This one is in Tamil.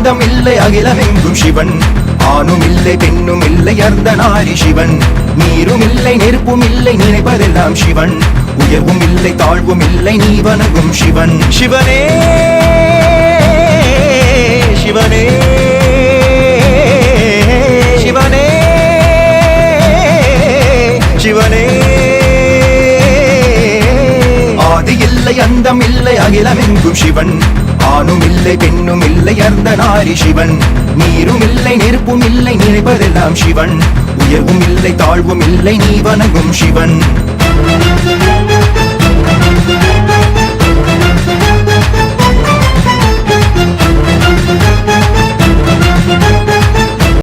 அந்தம் இல்லை அகிலமெங்கும் சிவன் ஆணும் இல்லை பெண்ணும் இல்லை அர்த்தநாரி சிவன் நீரும் இல்லை நெருப்பும் இல்லை நினைப்பதெல்லாம் சிவன் உயர்வும் இல்லை தாழ்வும் இல்லை நீ வணங்கும் சிவன் சிவனே சிவனே சிவனே சிவனே ஆதி இல்லை அந்தம் இல்லை அகிலமெங்கும் சிவன் ஆணும் இல்லை பெண்ணும் இல்லை அர்த்தநாரி சிவன் நீரும் இல்லை நெருப்பும் இல்லை நினைப்பதெல்லாம் சிவன் உயர்வும் இல்லை தாழ்வும் இல்லை நீ வணங்கும் சிவன்